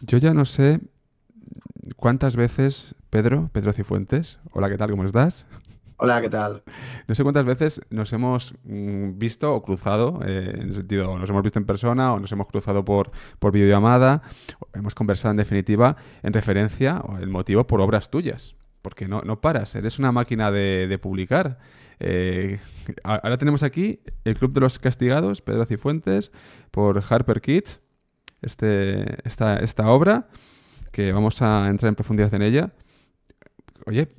Yo ya no sé cuántas veces Pedro Cifuentes, hola, ¿qué tal? ¿Cómo estás? Hola, ¿qué tal? No sé cuántas veces nos hemos visto o cruzado, en el sentido, o nos hemos visto en persona o nos hemos cruzado por videollamada, o hemos conversado en definitiva en referencia o el motivo por obras tuyas. Porque no paras, eres una máquina de publicar. Eh, Ahora tenemos aquí El Club de los Castigados, Pedro Cifuentes, por Harper Kids, esta obra, que vamos a entrar en profundidad en ella. Oye,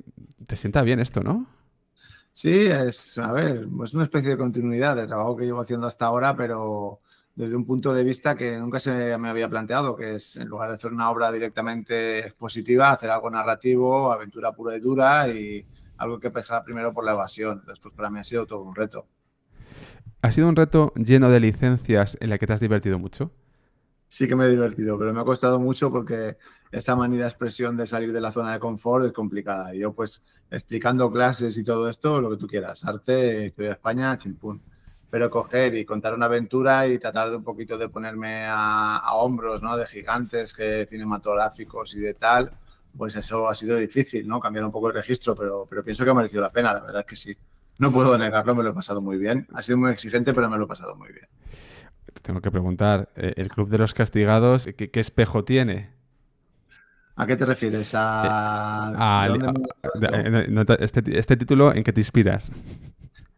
te sienta bien esto, ¿no? Sí, a ver, es una especie de continuidad del trabajo que llevo haciendo hasta ahora, pero desde un punto de vista que nunca se me había planteado, que es en lugar de hacer una obra directamente expositiva, hacer algo narrativo, aventura pura y dura y algo que pasa primero por la evasión. Después para mí ha sido todo un reto. ¿Ha sido un reto lleno de licencias en la que te has divertido mucho? Sí que me he divertido, pero me ha costado mucho porque esta manida expresión de salir de la zona de confort es complicada. Y yo pues explicando clases y todo esto, lo que tú quieras, arte, historia de España, chimpún. Pero coger y contar una aventura y tratar de un poquito de ponerme a hombros, ¿no? De gigantes que cinematográficos y de tal, pues eso ha sido difícil, ¿no? Cambiar un poco el registro, pero pienso que ha merecido la pena, la verdad es que sí. No puedo negarlo, me lo he pasado muy bien. Ha sido muy exigente, pero me lo he pasado muy bien. Te tengo que preguntar, ¿el Club de los Castigados qué espejo tiene? ¿A qué te refieres? Eh, ¿De dónde me lo esto? este título, ¿en qué te inspiras?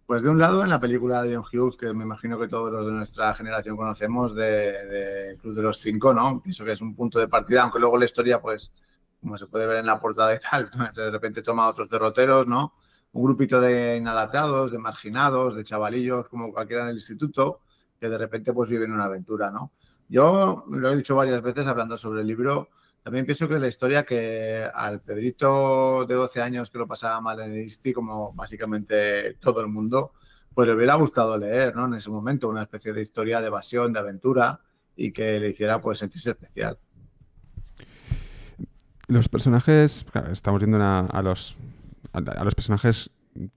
Pues de un lado en la película de John Hughes, que me imagino que todos los de nuestra generación conocemos, de Club de los Cinco, ¿no? Pienso que es un punto de partida, aunque luego la historia, pues, como se puede ver en la portada y tal, de repente toma otros derroteros, ¿no? Un grupito de inadaptados, de marginados, de chavalillos, como cualquiera en el instituto, que de repente pues viven una aventura, ¿no? Yo lo he dicho varias veces hablando sobre el libro, también pienso que es la historia que al Pedrito de 12 años que lo pasaba mal en el ISTI, como básicamente todo el mundo, pues le hubiera gustado leer, ¿no? En ese momento, una especie de historia de evasión, de aventura y que le hiciera pues sentirse especial. Los personajes, claro, estamos viendo a los personajes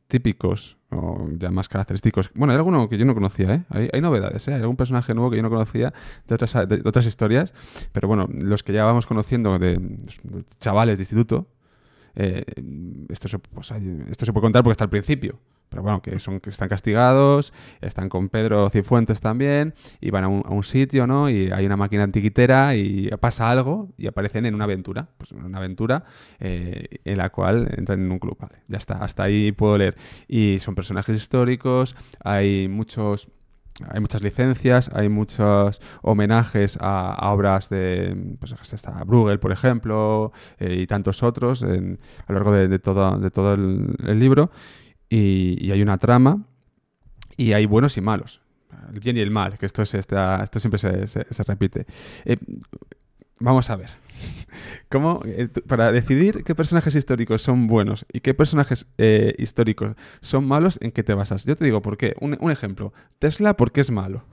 típicos o ya más característicos. Bueno, hay alguno que yo no conocía, ¿eh? Hay novedades, ¿eh? Hay algún personaje nuevo que yo no conocía de otras historias, pero bueno, los que ya vamos conociendo de chavales de instituto, eh, esto se puede contar porque está al principio. Pero bueno, que están castigados, están con Pedro Cifuentes también, y van a un sitio, ¿no? Y hay una máquina antiquitera y pasa algo y aparecen en una aventura. Pues una aventura en la cual entran en un club. Vale, ya está, hasta ahí puedo leer. Y son personajes históricos, hay muchas licencias, hay muchos homenajes a obras de, pues está Bruegel, por ejemplo, y tantos otros a lo largo de todo el libro. Y hay una trama y hay buenos y malos. El bien y el mal, que esto siempre se repite. Eh, Vamos a ver. Para decidir qué personajes históricos son buenos y qué personajes históricos son malos, ¿en qué te basas? Yo te digo por qué. Un ejemplo. Tesla, ¿por qué es malo?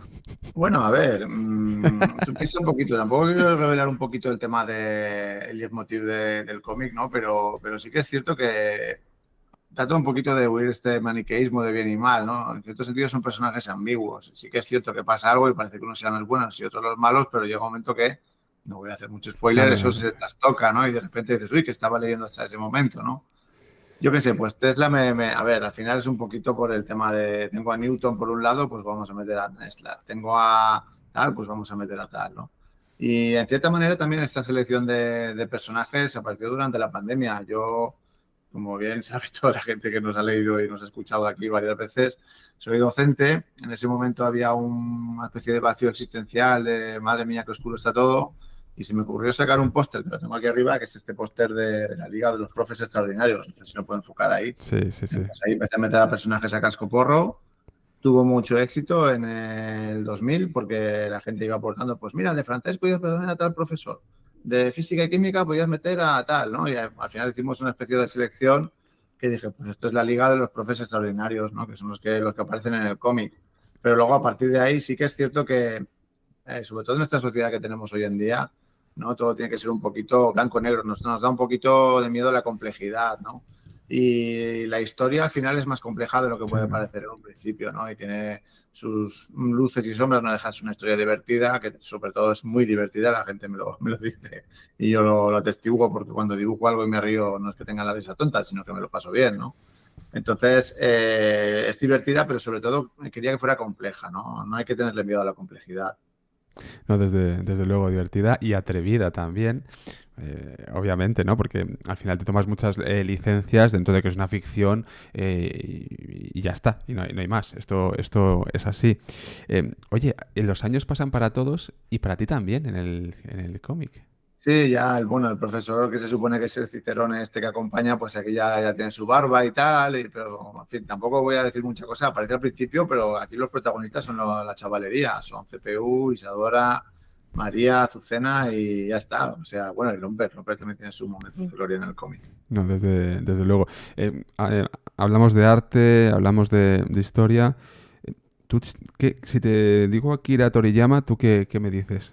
Bueno, a ver, tú piensa un poquito, tampoco quiero revelar un poquito el tema del leitmotiv del cómic, ¿no? Pero sí que es cierto que trata un poquito de huir este maniqueísmo de bien y mal, ¿no? En cierto sentido son personajes ambiguos. Sí que es cierto que pasa algo y parece que unos sean los buenos y otros los malos, pero llega un momento que, no voy a hacer mucho No, spoiler, no, eso no. se trastoca, ¿no? Y de repente dices, uy, que estaba leyendo hasta ese momento, ¿no? Yo qué sé, pues Tesla a ver, al final es un poquito por el tema de, tengo a Newton por un lado, pues vamos a meter a Tesla. Tengo a tal, pues vamos a meter a tal, ¿no? Y en cierta manera también esta selección de personajes apareció durante la pandemia. Yo, como bien sabe toda la gente que nos ha leído y nos ha escuchado aquí varias veces, soy docente. En ese momento había una especie de vacío existencial de madre mía, qué oscuro está todo. Y se me ocurrió sacar un póster, que lo tengo aquí arriba, que es este póster de la Liga de los Profes Extraordinarios. No sé si lo puedo enfocar ahí. Sí, sí, sí. Pues ahí empecé a meter a personajes a casco porro. Tuvo mucho éxito en el 2000 porque la gente iba aportando, pues mira, de francés podías meter a tal profesor, de física y química podías meter a tal, ¿no? Y al final hicimos una especie de selección que dije, pues esto es la Liga de los Profes Extraordinarios, ¿no? Que son los que aparecen en el cómic. Pero luego a partir de ahí sí que es cierto que sobre todo en esta sociedad que tenemos hoy en día, ¿no? Todo tiene que ser un poquito blanco-negro. Nos da un poquito de miedo la complejidad, ¿no? Y la historia al final es más compleja de lo que Sí, puede parecer en un principio, ¿no? Y tiene sus luces y sombras, no deja de ser una historia divertida, que sobre todo es muy divertida, la gente me lo dice y yo lo atestiguo porque cuando dibujo algo y me río no es que tenga la risa tonta, sino que me lo paso bien, ¿no? Entonces, es divertida, pero sobre todo quería que fuera compleja, ¿no? No hay que tenerle miedo a la complejidad. no, desde luego divertida y atrevida también. Obviamente, ¿no? Porque al final te tomas muchas licencias dentro de que es una ficción y ya está, y no hay más. Esto es así. Oye, los años pasan para todos y para ti también en el cómic. Sí, ya el profesor que se supone que es el Cicerone este que acompaña, pues aquí ya tiene su barba y tal, pero en fin, tampoco voy a decir mucha cosa, aparece al principio, pero aquí los protagonistas son la chavalería, son CPU, Isadora, María, Azucena y ya está. O sea, bueno, y Lomper también tiene su momento de gloria en el cómic. No, desde luego. Hablamos de arte, hablamos de historia. Tú, si te digo Akira Toriyama, ¿tú qué me dices?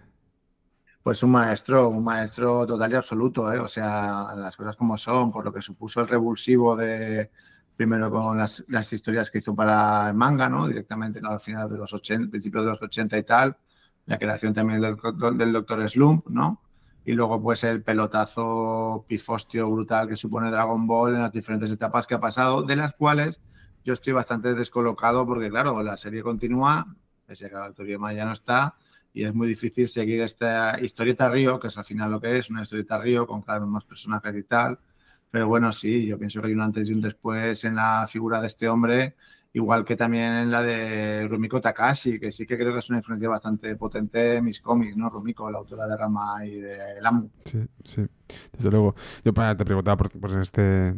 Pues un maestro total y absoluto, ¿eh? O sea, las cosas como son, por lo que supuso el revulsivo de, primero con las historias que hizo para el manga, ¿no? Directamente, ¿no? Al final de los 80, principios de los 80 y tal, la creación también del Doctor Slump, ¿no? Y luego, pues, el pelotazo pifostio brutal que supone Dragon Ball en las diferentes etapas que ha pasado, de las cuales yo estoy bastante descolocado porque, claro, la serie continúa, pese a que el Toriyama ya no está, y es muy difícil seguir esta historieta río, que es al final lo que es, una historieta río con cada vez más personajes y tal. Pero bueno, sí, yo pienso que hay un antes y un después en la figura de este hombre, igual que también en la de Rumiko Takahashi, que sí que creo que es una influencia bastante potente en mis cómics, ¿no? Rumiko, la autora de Rama y de Lamu. Sí, sí, desde luego. Yo te preguntaba por este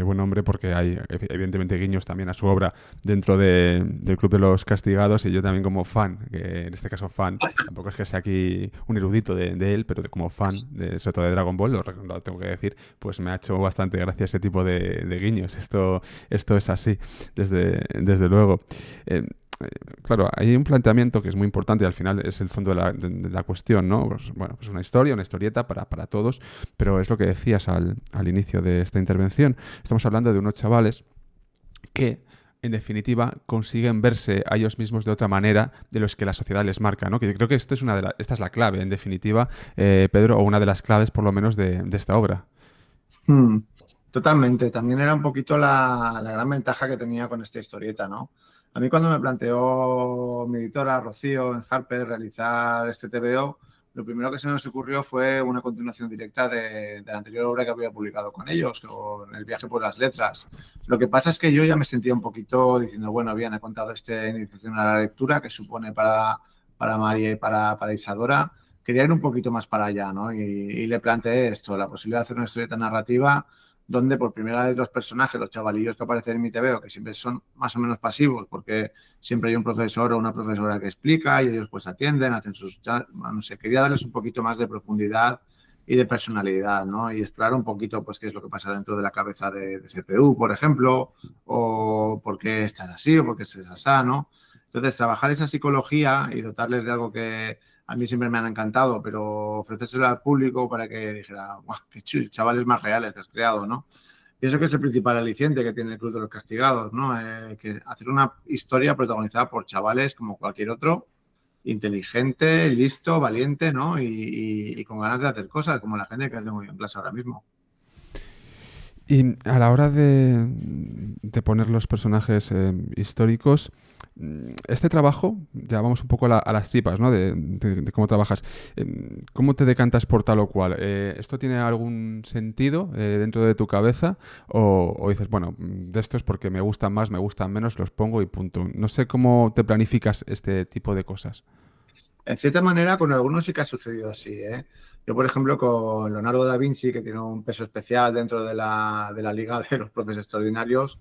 buen hombre porque hay evidentemente guiños también a su obra dentro del Club de los Castigados y yo también como fan, que en este caso fan, tampoco es que sea aquí un erudito de él, pero como fan, sobre todo de Dragon Ball, lo tengo que decir, pues me ha hecho bastante gracia ese tipo de guiños. Esto es así, desde luego. Eh, claro, hay un planteamiento que es muy importante y al final es el fondo de la cuestión, ¿no? Pues, bueno, pues una historia, una historieta para todos, pero es lo que decías al inicio de esta intervención. Estamos hablando de unos chavales que, en definitiva, consiguen verse a ellos mismos de otra manera de los que la sociedad les marca, ¿no? Que yo creo que esta es la clave, en definitiva, Pedro, o una de las claves, por lo menos, de esta obra. Hmm, totalmente. También era un poquito la gran ventaja que tenía con esta historieta, ¿no? A mí cuando me planteó mi editora, Rocío, en Harper, realizar este TVO, lo primero que se nos ocurrió fue una continuación directa de la anterior obra que había publicado con ellos, con El viaje por las letras. Lo que pasa es que yo ya me sentía un poquito diciendo, bueno, bien, he contado esta iniciación a la lectura que supone para María y para Isadora. Quería ir un poquito más para allá, ¿no? Y le planteé esto, la posibilidad de hacer una historieta narrativa donde por primera vez los personajes, los chavalillos que aparecen en mi TVO, que siempre son más o menos pasivos, porque siempre hay un profesor o una profesora que explica y ellos pues atienden, hacen sus... No sé, quería darles un poquito más de profundidad y de personalidad, ¿no? Y explorar un poquito pues qué es lo que pasa dentro de la cabeza de CPU, por ejemplo, o por qué estás así o por qué estás así, ¿no? Entonces, trabajar esa psicología y dotarles de algo que a mí siempre me han encantado, pero ofrecérselo al público para que dijera, guau, qué chavales más reales que has creado, ¿no? Pienso que es el principal aliciente que tiene el Club de los Castigados, ¿no? Que hacer una historia protagonizada por chavales como cualquier otro, inteligente, listo, valiente, ¿no? Y con ganas de hacer cosas, como la gente que hace muy en clase ahora mismo. Y a la hora de poner los personajes históricos, este trabajo, ya vamos un poco a las tripas, ¿no? De cómo trabajas. ¿Cómo te decantas por tal o cual? ¿Esto tiene algún sentido dentro de tu cabeza? O dices, bueno, de esto es porque me gustan más, me gustan menos, los pongo y punto. No sé cómo te planificas este tipo de cosas. En cierta manera, con algunos sí que ha sucedido así, ¿eh? Yo, por ejemplo, con Leonardo da Vinci, que tiene un peso especial dentro de la Liga de los Profes Extraordinarios,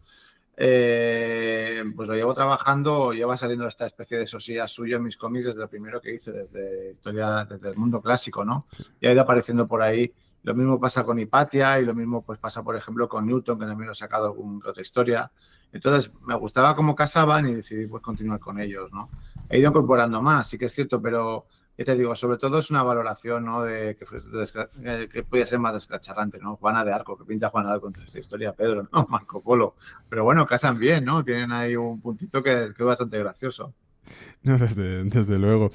pues lo llevo trabajando, lleva saliendo esta especie de sociedad suyo en mis cómics desde el primero que hice, desde el mundo clásico, ¿no? Sí. Y ha ido apareciendo por ahí. Lo mismo pasa con Hipatia y lo mismo pues pasa, por ejemplo, con Newton, que también lo he sacado alguna otra historia. Entonces, me gustaba cómo casaban y decidí pues continuar con ellos, ¿no? He ido incorporando más, sí que es cierto, pero Y te digo, sobre todo es una valoración, ¿no? Que podía ser más descacharrante, ¿no? Juana de Arco, que pinta Juana de Arco entre esta historia, Pedro, ¿no? Marco Polo. Pero bueno, casan bien, ¿no? Tienen ahí un puntito que es bastante gracioso. No, desde luego.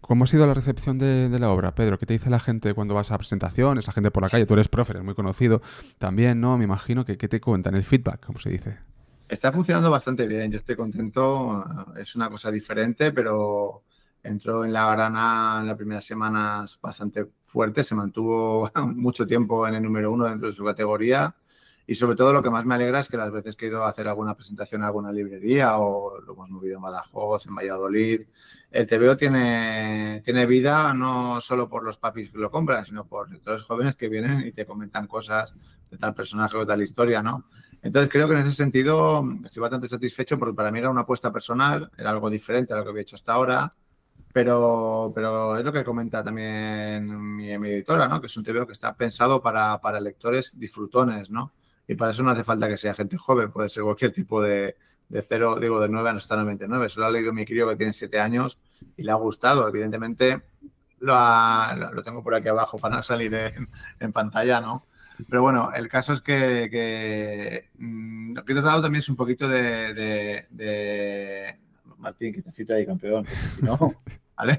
¿Cómo ha sido la recepción de la obra, Pedro? ¿Qué te dice la gente cuando vas a presentaciones, la gente por la calle? Tú eres profe, eres muy conocido también, ¿no? Me imagino que ¿qué te cuentan? El feedback, como se dice. Está funcionando bastante bien, yo estoy contento. Es una cosa diferente, pero entró en la grana en las primeras semanas bastante fuerte, se mantuvo mucho tiempo en el número uno dentro de su categoría y sobre todo lo que más me alegra es que las veces que he ido a hacer alguna presentación en alguna librería o lo hemos movido en Badajoz, en Valladolid, el TVO tiene vida no solo por los papis que lo compran, sino por todos los jóvenes que vienen y te comentan cosas de tal personaje o tal historia, ¿no? Entonces creo que en ese sentido estoy bastante satisfecho porque para mí era una apuesta personal, era algo diferente a lo que había hecho hasta ahora, pero es lo que comenta también mi editora, ¿no? Que es un TVO que está pensado para lectores disfrutones, ¿no? Y para eso no hace falta que sea gente joven, puede ser cualquier tipo de cero, digo, de 9 hasta 99. Eso lo ha leído mi crío que tiene 7 años y le ha gustado. Evidentemente lo tengo por aquí abajo para no salir en pantalla, ¿no? Pero bueno, el caso es que lo que he tratado también es un poquito Martín, que te cito ahí, campeón, porque si no, ¿vale?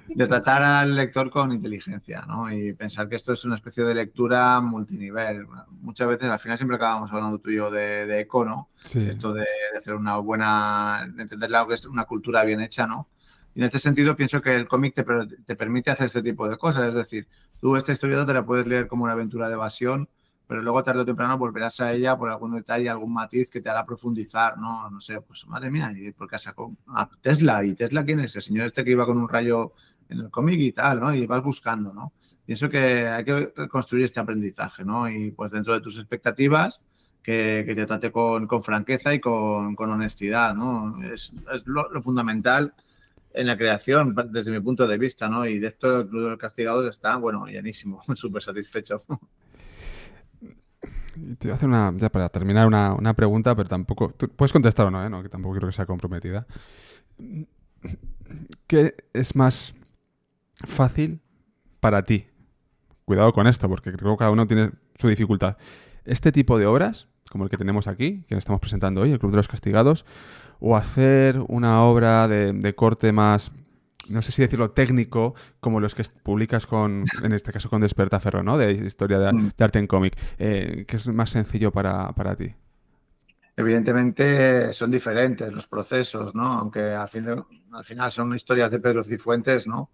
De tratar al lector con inteligencia, ¿no? Y pensar que esto es una especie de lectura multinivel. Muchas veces, al final, siempre acabamos hablando tú y yo de eco, ¿no? Sí. Esto de hacer una buena, de entender lo que es una cultura bien hecha, ¿no? Y en este sentido pienso que el cómic te permite hacer este tipo de cosas. Es decir, tú esta historia te la puedes leer como una aventura de evasión, pero luego tarde o temprano volverás a ella por algún detalle, algún matiz que te hará profundizar, ¿no? No sé, pues madre mía, ¿y por qué sacó a Tesla? ¿Y Tesla quién es? El señor este que iba con un rayo en el cómic y tal, ¿no? Y vas buscando, ¿no? Pienso que hay que construir este aprendizaje, ¿no? Y pues dentro de tus expectativas, que te trate con franqueza y con honestidad, ¿no? Es lo fundamental en la creación, desde mi punto de vista, ¿no? Y de esto el Club de los Castigados está, bueno, llenísimo, súper satisfecho. Te voy a hacer ya para terminar una pregunta, pero tampoco... Tú puedes contestar o no, ¿eh? No, que tampoco creo que sea comprometida. ¿Qué es más fácil para ti? Cuidado con esto, porque creo que cada uno tiene su dificultad. Este tipo de obras, como el que tenemos aquí, que estamos presentando hoy, el Club de los Castigados, o hacer una obra de corte más, no sé si decirlo técnico, como los que publicas en este caso con Despertaferro, ¿no? De historia de arte en cómic, que es más sencillo para ti. Evidentemente son diferentes los procesos, ¿no? Aunque al final son historias de Pedro Cifuentes, ¿no?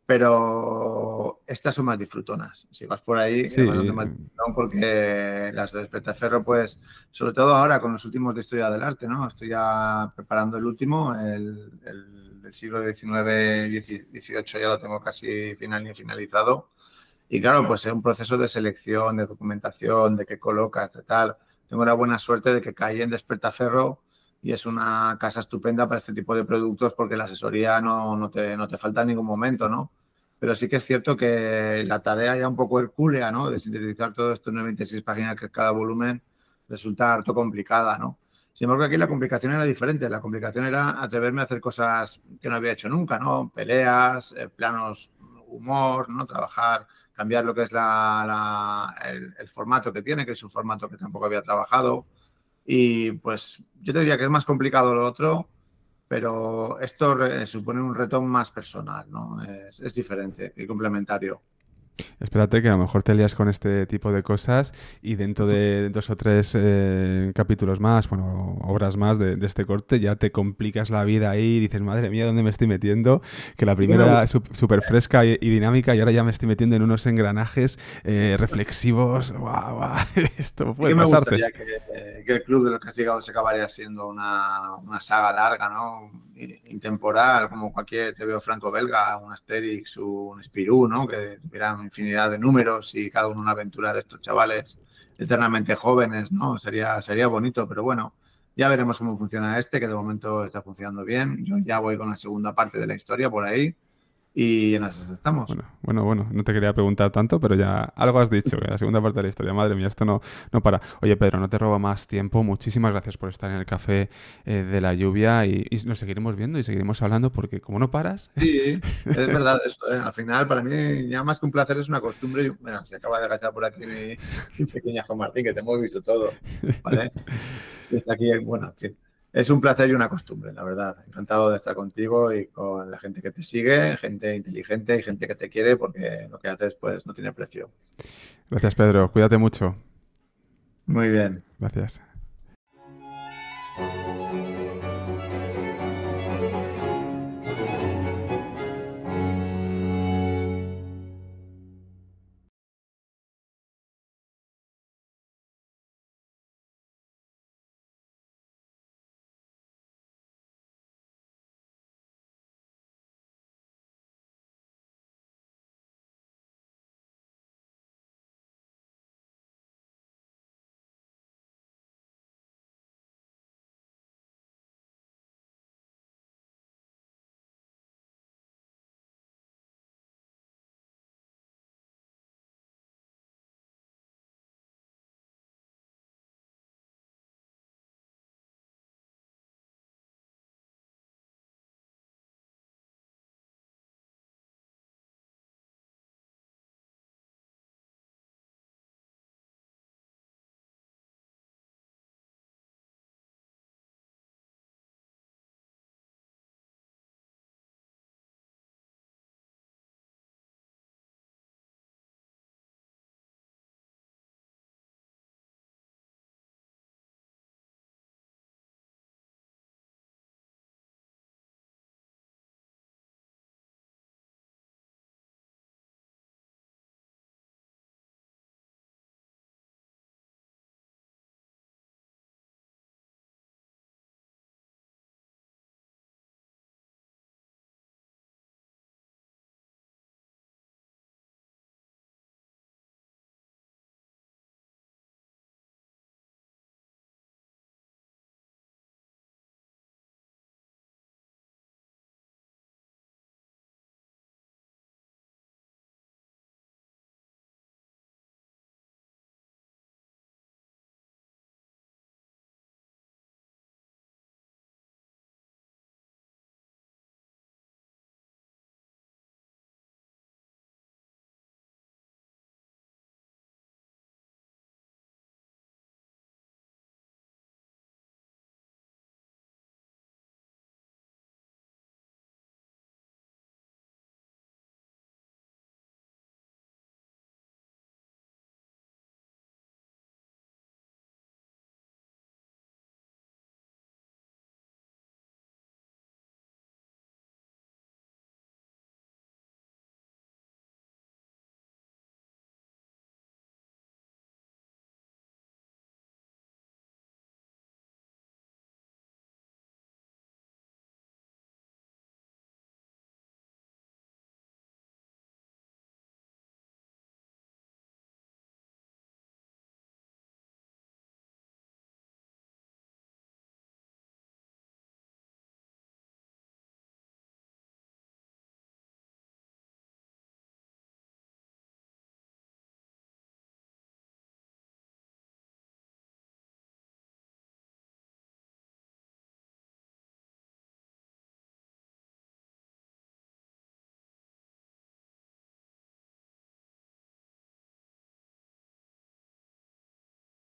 Pero estas son más disfrutonas. Si vas por ahí, Sí, es bastante más disfrutón porque las de Despertaferro, pues, sobre todo ahora con los últimos de Historia del Arte, ¿no? Estoy ya preparando el último, el del siglo XIX, XVIII, ya lo tengo casi finalizado. Y claro, pues es un proceso de selección, de documentación, de qué colocas, de tal. Tengo la buena suerte de que caí en Despertaferro y es una casa estupenda para este tipo de productos porque la asesoría no te falta en ningún momento, ¿no? Pero sí que es cierto que la tarea ya un poco hercúlea, ¿no? De sintetizar todo esto en 96 páginas que es cada volumen resulta harto complicada, ¿no? Sin embargo, aquí la complicación era diferente. La complicación era atreverme a hacer cosas que no había hecho nunca, ¿no? Peleas, planos, humor, ¿no? Trabajar, cambiar lo que es el formato que tiene, que es un formato que tampoco había trabajado. Y pues yo te diría que es más complicado lo otro, pero esto supone un reto más personal, ¿no? Es diferente y complementario. espérate que a lo mejor te lías con este tipo de cosas y dentro de 2 o 3 capítulos más, bueno, obras más de este corte, ya te complicas la vida ahí y dices, madre mía, ¿dónde me estoy metiendo? Que la primera era súper fresca y dinámica y ahora ya me estoy metiendo en unos engranajes reflexivos. ¡Guau, guau! Esto puede Me pasarte. gustaría que el Club de los Castigados acabaría siendo una saga larga, ¿no? Intemporal, como cualquier TVO franco-belga, un Asterix, un Spirou, ¿no? Que tuvieran infinidad de números y cada uno una aventura de estos chavales eternamente jóvenes, ¿no? Sería bonito, pero bueno, ya veremos cómo funciona este, que de momento está funcionando bien. Yo ya voy con la segunda parte de la historia por ahí. y en esas estamos. Bueno, no te quería preguntar tanto, pero ya algo has dicho, que la segunda parte de la historia, madre mía, esto no para. Oye, Pedro, no te robo más tiempo, muchísimas gracias por estar en el café de la lluvia y nos seguiremos viendo y seguiremos hablando porque como no paras... Sí, es verdad eso, ¿eh? Al final, para mí, ya más que un placer, es una costumbre. Y, bueno, se acaba de agachar por aquí mi pequeña Juan Martín, que te hemos visto todo, ¿vale? Desde aquí, bueno, en fin. Es un placer y una costumbre, la verdad. Encantado de estar contigo y con la gente que te sigue, gente inteligente y gente que te quiere, porque lo que haces, pues, no tiene precio. Gracias, Pedro, cuídate mucho. Muy bien. Gracias.